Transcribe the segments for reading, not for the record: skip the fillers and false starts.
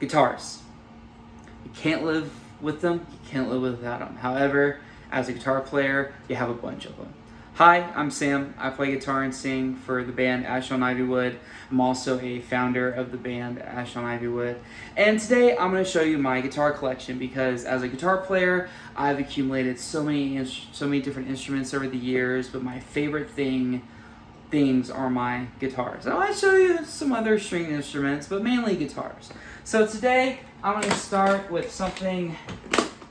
Guitars. You can't live with them, you can't live without them. However, as a guitar player, you have a bunch of them. Hi, I'm Sam. I play guitar and sing for the band Ash On Ivywood. I'm also a founder of the band Ash On Ivywood. And today I'm going to show you my guitar collection because as a guitar player, I've accumulated so many different instruments over the years, but my favorite things are my guitars. I want to show you some other string instruments, but mainly guitars. So today I'm going to start with something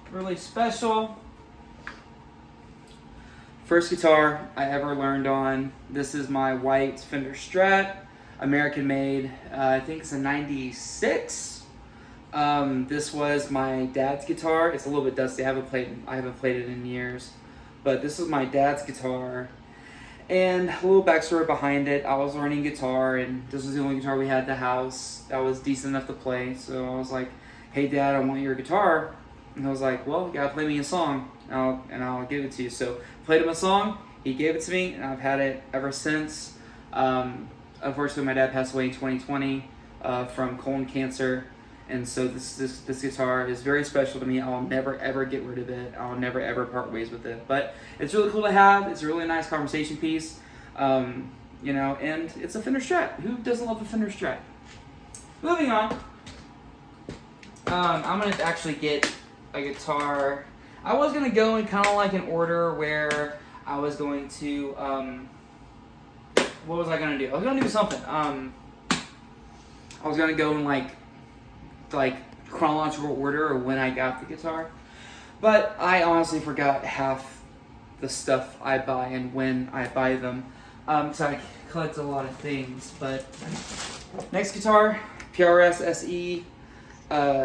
really special. First guitar I ever learned on. This is my white Fender Strat, American made. I think it's a '96. This was my dad's guitar. It's a little bit dusty. I haven't played it in years, but this is my dad's guitar. And a little backstory behind it. I was learning guitar, and this was the only guitar we had at the house that was decent enough to play. So I was like, "Hey, Dad, I want your guitar." And I was like, "Well, you gotta play me a song, and I'll give it to you." So I played him a song. He gave it to me, and I've had it ever since. Unfortunately, my dad passed away in 2020 from colon cancer. And so this guitar is very special to me. I'll never ever get rid of it. I'll never ever part ways with it. But it's really cool to have. It's a really nice conversation piece, and it's a Fender Strat. Who doesn't love a Fender Strat? Moving on. I'm gonna actually get a guitar. I was gonna go in kind of like an order where I was going to. What was I gonna do? I was gonna do something. I was gonna go in like chronological order or when I got the guitar, but I honestly forgot half the stuff I buy and when I buy them. So I collect a lot of things. But next guitar, PRS SE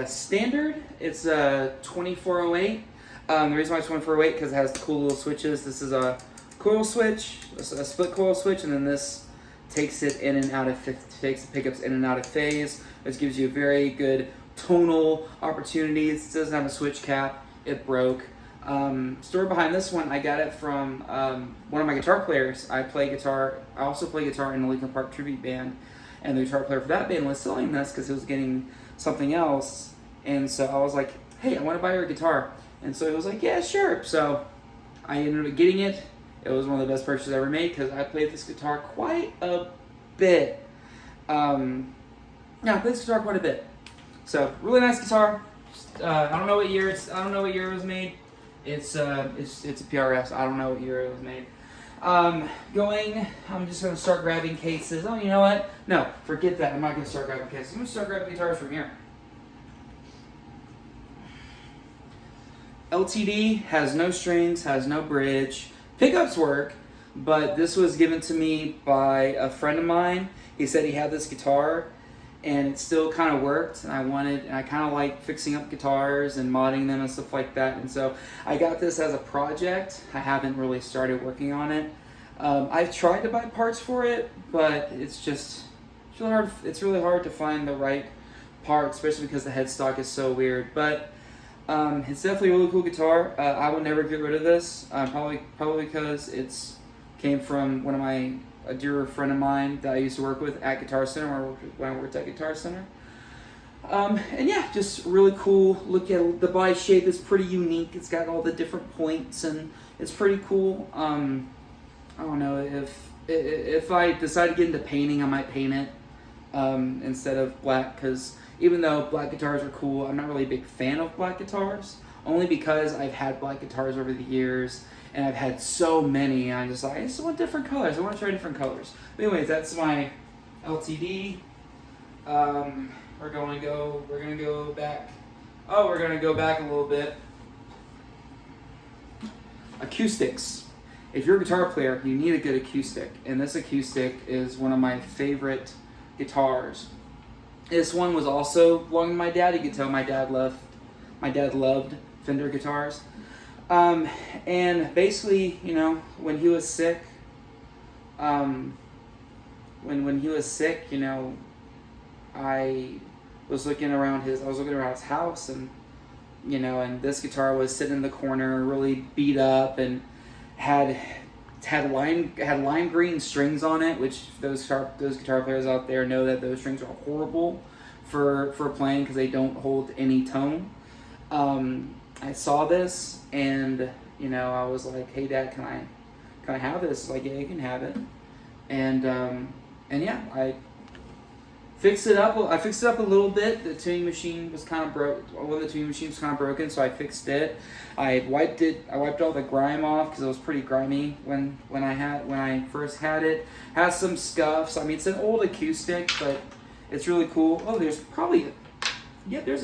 Standard. It's a 2408. The reason why it's 2408 because it has cool little switches. This is a coil switch, a split coil switch, and then this takes it in and out of takes the pickups in and out of phase. This gives you a very good tonal opportunity. It doesn't have a switch cap. It broke. Story behind this one, I got it from one of my guitar players. I also play guitar in the Linkin Park tribute band, and the guitar player for that band was selling this because he was getting something else. And so I was like, "Hey, I want to buy your guitar." And so he was like, "Yeah, sure." So I ended up getting it. It was one of the best purchases I ever made because I played this guitar quite a bit. I played this guitar quite a bit. So really nice guitar. I don't know what year it was made. It's a PRS. I don't know what year it was made. I'm just gonna start grabbing cases. Oh, you know what? No, forget that. I'm not gonna start grabbing cases. I'm gonna start grabbing guitars from here. LTD has no strings, has no bridge. Pickups work, but this was given to me by a friend of mine. He said he had this guitar, and it still kind of worked. And I kind of like fixing up guitars and modding them and stuff like that. And so I got this as a project. I haven't really started working on it. I've tried to buy parts for it, but it's really hard. It's really hard to find the right part, especially because the headstock is so weird. But it's definitely a really cool guitar. I would never get rid of this. Probably because it's came from a dear friend of mine that I used to work with at Guitar Center when I worked at Guitar Center. And yeah, just really cool. Look at the body shape; is pretty unique. It's got all the different points, and it's pretty cool. I don't know if I decide to get into painting, I might paint it instead of black because. Even though black guitars are cool, I'm not really a big fan of black guitars. Only because I've had black guitars over the years, and I've had so many, and I just want different colors. I want to try different colors. But anyways, that's my LTD. We're gonna go back. Oh, we're gonna go back a little bit. Acoustics. If you're a guitar player, you need a good acoustic, and this acoustic is one of my favorite guitars. This one was also belonging to my dad. You could tell my dad loved Fender guitars. And basically, when he was sick, when he was sick, I was looking around his house, and and this guitar was sitting in the corner, really beat up, and had lime green strings on it, which those guitar players out there know that those strings are horrible for playing because they don't hold any tone. I saw this and I was like, "Hey Dad, can I have this?" He's like, "Yeah, you can have it." And yeah, I fixed it up. I fixed it up a little bit. The tuning machine was kind of broke. One of the tuning machines was kind of broken, so I fixed it. I wiped all the grime off because it was pretty grimy when I first had it. Has some scuffs. I mean, it's an old acoustic, but it's really cool. Oh, there's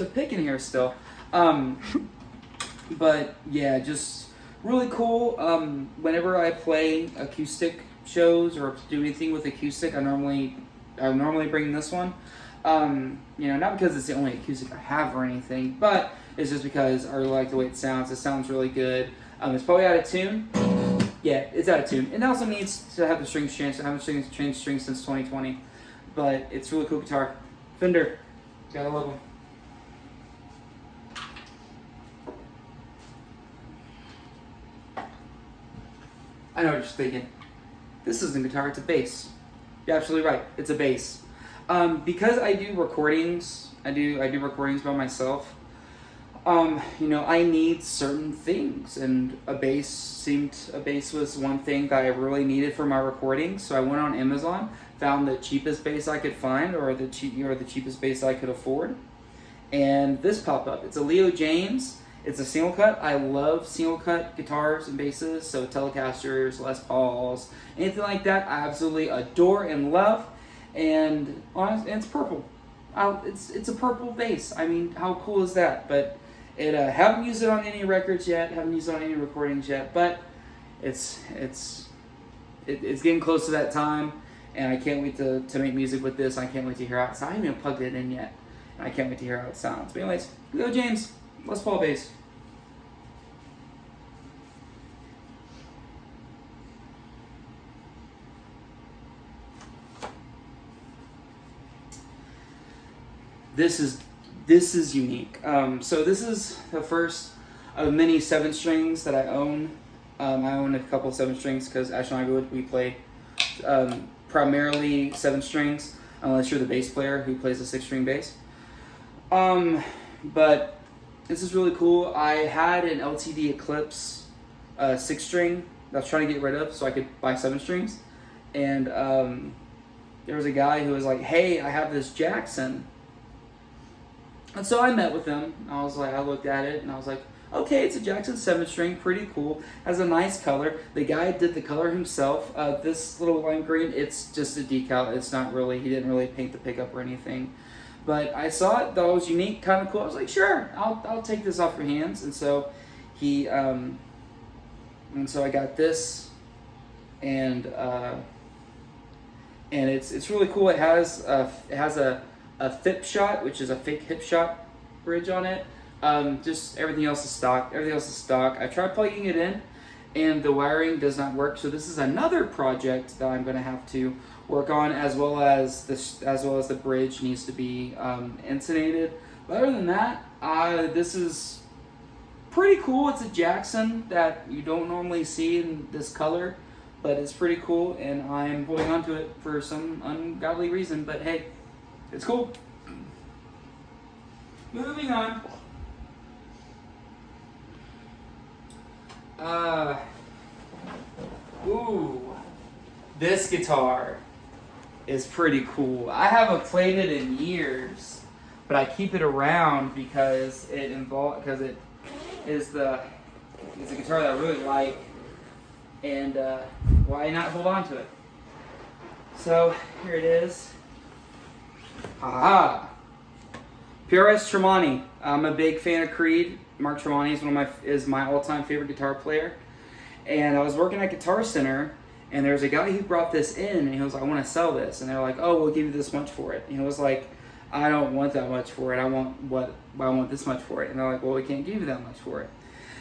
a pick in here still. But yeah, just really cool. Whenever I play acoustic shows or do anything with acoustic, I normally bring this one. Not because it's the only acoustic I have or anything, but it's just because I really like the way it sounds. It sounds really good. It's probably out of tune. Yeah, it's out of tune. It also needs to have the strings changed. I haven't changed strings since 2020, but it's a really cool guitar. Fender, gotta love them. I know what you're thinking. This isn't a guitar, it's a bass. You're absolutely right. It's a bass. Because I do recordings, I do recordings by myself. I need certain things, and a bass was one thing that I really needed for my recordings. So I went on Amazon, found the cheapest bass I could find, or the cheapest bass I could afford, and this popped up. It's a Leo James. It's a single cut. I love single cut guitars and basses, so Telecasters, Les Pauls, anything like that. I absolutely adore and love. And it's purple. It's a purple bass. I mean, how cool is that? But haven't used it on any records yet. Haven't used it on any recordings yet. But it's getting close to that time, and I can't wait to make music with this. I can't wait to hear how it sounds. I haven't even plugged it in yet, and I can't wait to hear how it sounds. But anyways, Leo James, Les Paul bass. This is unique. So this is the first of many 7 strings that I own. I own a couple 7 strings because Ash On Ivywood, we play primarily 7 strings, unless you're the bass player who plays a 6-string bass. But this is really cool. I had an LTD Eclipse 6-string that I was trying to get rid of so I could buy 7 strings. And there was a guy who was like, "Hey, I have this Jackson." And so I met with him. I looked at it and I was like, okay, it's a Jackson 7-string, pretty cool. Has a nice color. The guy did the color himself. This little lime green, it's just a decal. It's not really, he didn't really paint the pickup or anything. But I saw it, thought it was unique, kind of cool. I was like, sure, I'll take this off your hands. And so I got this, and it's really cool. It has a FIP shot, which is a fake hip shot bridge on it. Just everything else is stock. I tried plugging it in, and the wiring does not work. So this is another project that I'm going to have to work on, as well as the bridge needs to be insulated. But other than that, this is pretty cool. It's a Jackson that you don't normally see in this color, but it's pretty cool, and I'm holding on to it for some ungodly reason. But hey, it's cool. Moving on. This guitar is pretty cool. I haven't played it in years, but I keep it around because it is the guitar that I really like, and why not hold on to it? So here it is. Haha. PRS Tremonti. I'm a big fan of Creed. Mark Tremonti is my all-time favorite guitar player. And I was working at Guitar Center, and there was a guy who brought this in, and he was like, "I want to sell this." And they're like, "Oh, we'll give you this much for it." And he was like, "I don't want that much for it. I want this much for it." And they're like, "Well, we can't give you that much for it."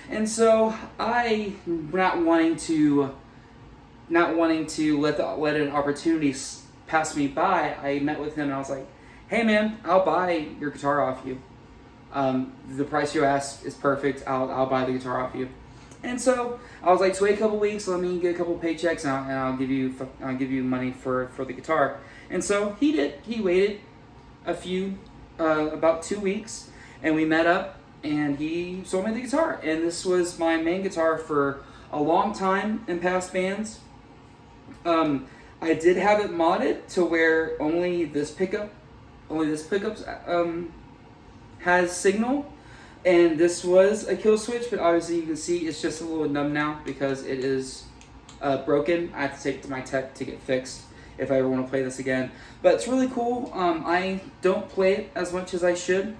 And so I, not wanting to let an opportunity pass me by, I met with him and I was like, "Hey man, I'll buy your guitar off you. The price you asked is perfect. I'll buy the guitar off you." And so I was like, "So wait a couple weeks, let me get a couple paychecks, and I'll give you money for the guitar." And so he did. He waited a few about 2 weeks, and we met up, and he sold me the guitar. And this was my main guitar for a long time in past bands. I did have it modded to where only this pickup has signal, and this was a kill switch, but obviously you can see it's just a little numb now because it is broken. I have to take it to my tech to get fixed if I ever want to play this again. But it's really cool. I don't play it as much as I should,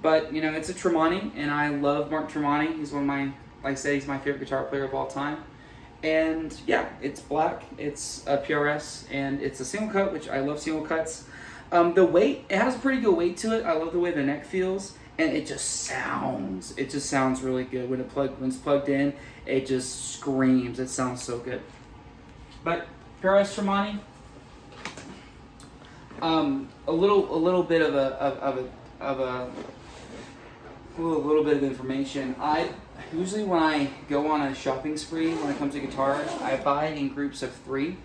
but you know, it's a Tremonti, and I love Mark Tremonti. He's one of my, like I said, he's my favorite guitar player of all time. And yeah, it's black, it's a PRS, and it's a single cut, which I love single cuts. The weight, it has a pretty good weight to it. I love the way the neck feels, and it just sounds really good. When it's plugged in, it just screams. It sounds so good. But PRS Tremonti, a little bit of information. I usually, when I go on a shopping spree when it comes to guitars, I buy in groups of 3,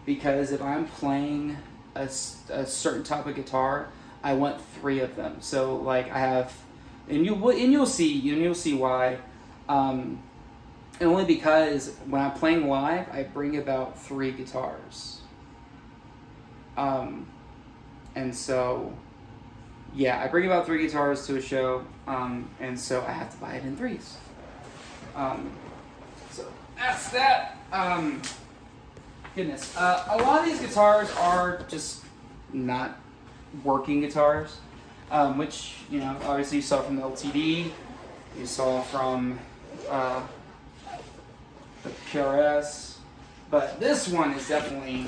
because if I'm playing a certain type of guitar, I want 3 of them. So like I have, and you'll see why. And only because when I'm playing live, I bring about 3 guitars. And so, yeah, I bring about 3 guitars to a show, and so I have to buy it in 3s. So that's that. Goodness. A lot of these guitars are just not working guitars, which, you know, obviously you saw from the LTD, you saw from the PRS, but this one is definitely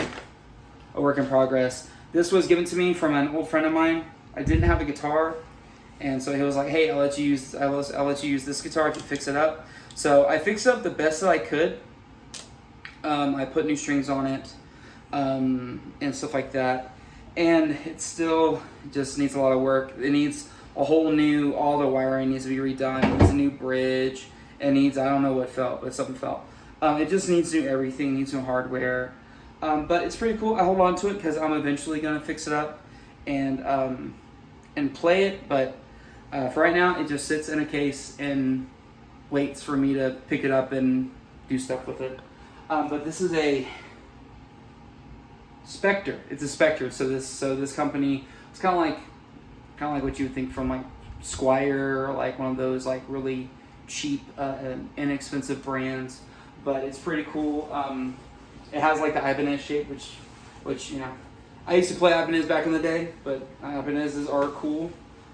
a work in progress. This was given to me from an old friend of mine. I didn't have a guitar, and so he was like, "Hey, I'll let you use this guitar if you fix it up." So I fixed it up the best that I could. I put new strings on it, and stuff like that, and it still just needs a lot of work. It needs a whole new, all the wiring needs to be redone. It needs a new bridge. It needs, I don't know what fell, but something fell. It just needs new everything. It needs new hardware. But it's pretty cool. I hold on to it because I'm eventually gonna fix it up and play it. But for right now, it just sits in a case and waits for me to pick it up and do stuff with it. But this is a Spectre. It's a Spectre. So this company, it's kind of like what you would think from like Squier, or like one of those like really cheap, inexpensive brands. But it's pretty cool. It has like the Ibanez shape, which you know, I used to play Ibanez back in the day, but Ibanezes are cool.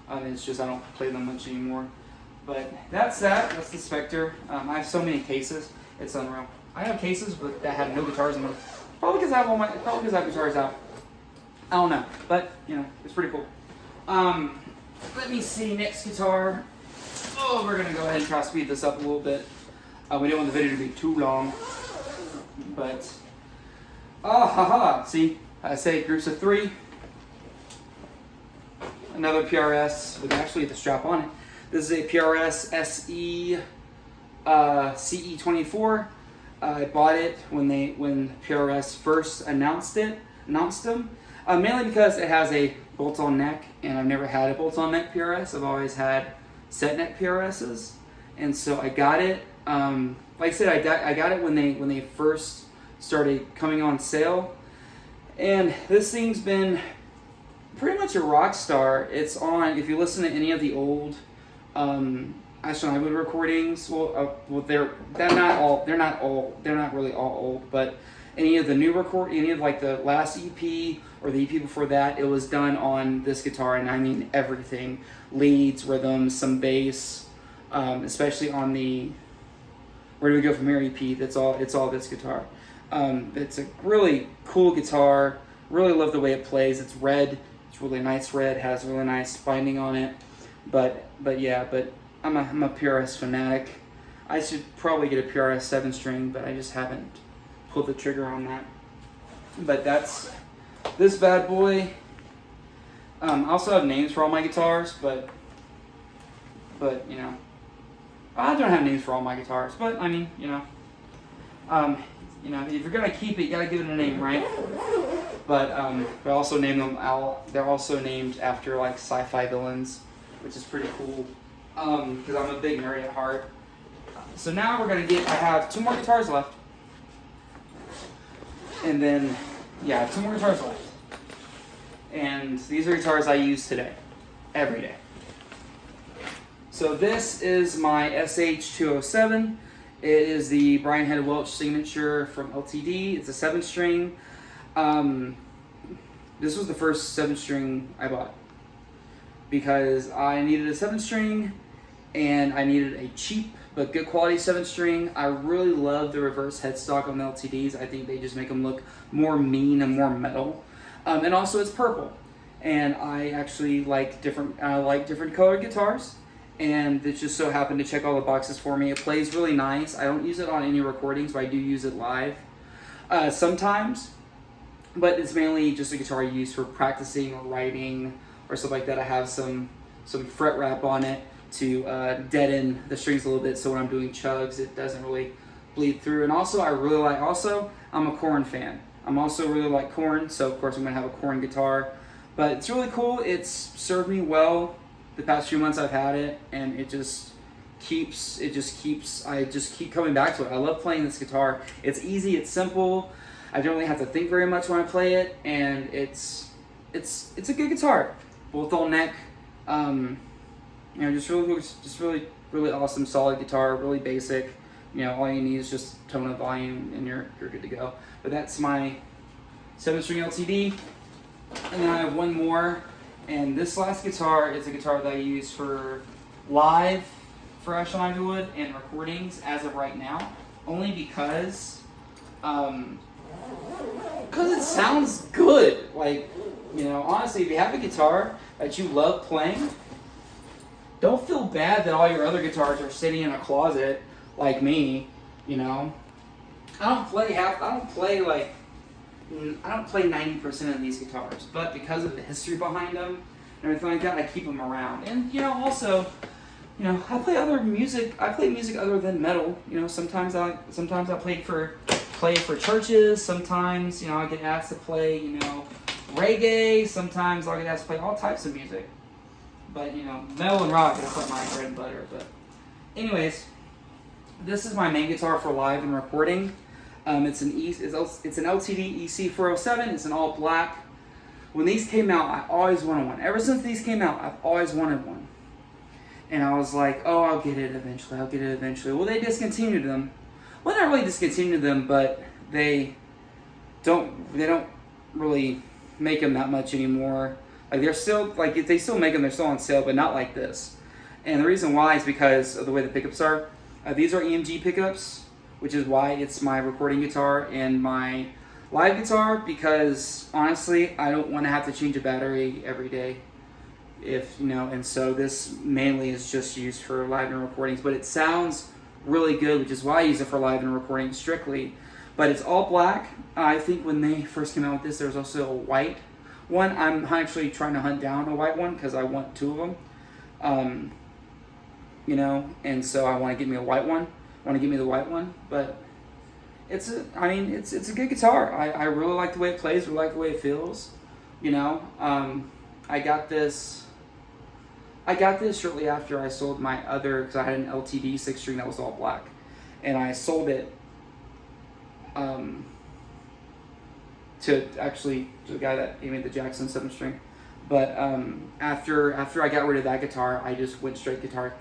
It's just I don't play them much anymore. But that's that. That's the Spectre. I have so many cases. It's unreal. I have cases but that have no guitars in them. Probably because I have guitars out. I don't know, but you know, it's pretty cool. Let me see, next guitar. Oh, we're gonna go ahead and try to speed this up a little bit. We don't want the video to be too long, but see, I say groups of 3. Another PRS with actually the strap on it. This is a PRS SE CE24. I bought it when PRS first announced them, mainly because it has a bolt-on neck, and I've never had a bolt-on neck PRS. I've always had set neck PRSs, and so I got it. Like I said, I got it when they first started coming on sale, and this thing's been pretty much a rock star. It's on, if you listen to any of the old Ash On Ivywood recordings, they're not really all old, but any of the new any of like the last EP or the EP before that, it was done on this guitar, and I mean everything: leads, rhythms, some bass, especially on the Where Do We Go From Here EP. It's all this guitar. It's a really cool guitar. Really love the way it plays. It's red. It's really nice red. Has really nice binding on it. But I'm a PRS fanatic. I should probably get a PRS 7-string, but I just haven't pulled the trigger on that. But that's this bad boy. I also have names for all my guitars, but you know, I don't have names for all my guitars. But I mean, you know, if you're gonna keep it, you gotta give it a name, right? But we also named them out. They're also named after like sci-fi villains, which is pretty cool. Because I'm a big nerd at heart. So now we're gonna I have 2 more guitars left. And then, yeah, I have 2 more guitars left. And these are guitars I use today, every day. So this is my SH207. It is the Brian Head Welch signature from LTD. It's a 7-string. This was the first 7-string I bought because I needed a 7-string and I needed a cheap but good quality 7-string. I really love the reverse headstock on the LTDs. I think they just make them look more mean and more metal. And also it's purple. And I actually like different colored guitars. And it just so happened to check all the boxes for me. It plays really nice. I don't use it on any recordings, but I do use it live sometimes. But it's mainly just a guitar I use for practicing or writing or stuff like that. I have some fret wrap on it to deaden the strings a little bit, so when I'm doing chugs, it doesn't really bleed through. And also, I'm a Korn fan. I'm also really like Korn, so of course I'm gonna have a Korn guitar. But it's really cool. It's served me well the past few months I've had it, and I just keep coming back to it. I love playing this guitar. It's easy, it's simple. I don't really have to think very much when I play it, and it's a good guitar. Both on neck, just really awesome, solid guitar, really basic. All you need is just tone of volume, and you're good to go. But that's my 7-string LTD, and then I have one more. And this last guitar is a guitar that I use for live for Ash On Ivywood and recordings as of right now, only because it sounds good. Like, honestly, if you have a guitar that you love playing, don't feel bad that all your other guitars are sitting in a closet like me. I don't play 90% of these guitars, but because of the history behind them and everything like that, I keep them around. And also, I play other music. I play music other than metal. Sometimes I play for churches. Sometimes I get asked to play reggae. Sometimes I'll get asked to play all types of music. But metal and rock is like my bread and butter. But anyways, this is my main guitar for live and recording. It's an LTD EC407. It's an all black. When these came out, I always wanted one. Ever since these came out, I've always wanted one. And I was like, oh, I'll get it eventually. Well, they discontinued them. Well, not really discontinued them, but they don't really make them that much anymore. Like they're still if they still make them, they're still on sale, but not like this. And the reason why is because of the way the pickups are. These are EMG pickups, which is why it's my recording guitar and my live guitar, because honestly, I don't want to have to change a battery every day. And so this mainly is just used for live and recordings, but it sounds really good, which is why I use it for live and recording strictly. But it's all black. I think when they first came out with this, there was also a white one. I'm actually trying to hunt down a white one because I want 2 of them. And so I want to get me a white one. But it's a good guitar. I really like the way it plays. Really like the way it feels. I got this shortly after I sold my other, because I had an LTD 6-string that was all black, and I sold it to the guy that made the Jackson 7-string. But after I got rid of that guitar, I just went straight to Guitar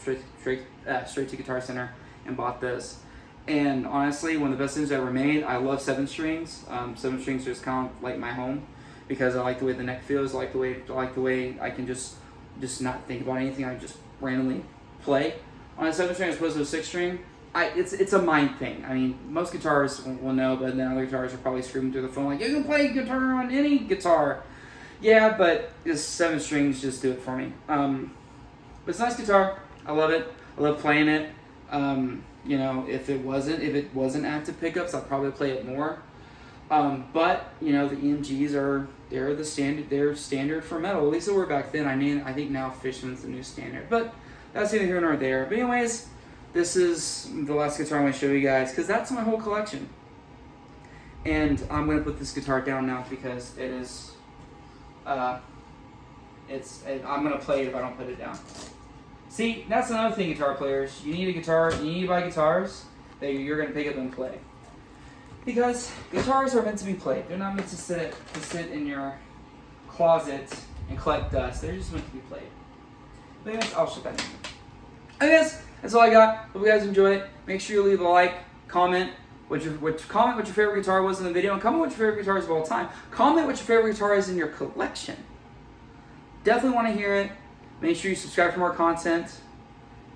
Center and bought this. And honestly, one of the best things I ever made. I love 7-strings. 7-strings are just kind of like my home because I like the way the neck feels. I like the way I can just not think about anything. I just randomly play on a 7-string as opposed to a 6-string. It's a mind thing. I mean, most guitars will know, but then other guitars are probably screaming through the phone like, you can play guitar on any guitar. Yeah, but this 7-strings just do it for me. But it's a nice guitar. I love it. I love playing it. If it wasn't active pickups, I'd probably play it more. But the EMGs they're standard for metal. At least they were back then. I think now Fishman's the new standard. But that's neither here nor there. But anyways, this is the last guitar I'm going to show you guys because that's my whole collection. And I'm gonna put this guitar down now because it is. I'm gonna play it if I don't put it down. See, that's another thing, guitar players. You need a guitar. You need to buy guitars that you're gonna pick up and play. Because guitars are meant to be played. They're not meant to sit in your closet and collect dust. They're just meant to be played. But anyways, I'll shut that in. Anyways, that's all I got. Hope you guys enjoy it. Make sure you leave a like, comment what your favorite guitar was in the video, and comment what your favorite guitars of all time. Comment what your favorite guitar is in your collection. Definitely want to hear it. Make sure you subscribe for more content.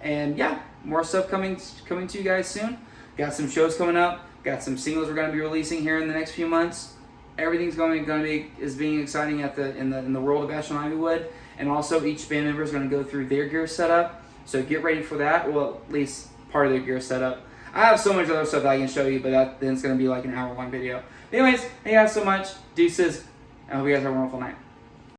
And yeah, more stuff coming to you guys soon. Got some shows coming up. Got some singles we're going to be releasing here in the next few months. Everything's going to be being exciting in the world of Ash On Ivywood. And also each band member is going to go through their gear setup. So get ready for that. Well, at least part of their gear setup. I have so much other stuff that I can show you, but then it's going to be like an hour-long video. Anyways, thank you guys so much. Deuces. I hope you guys have a wonderful night.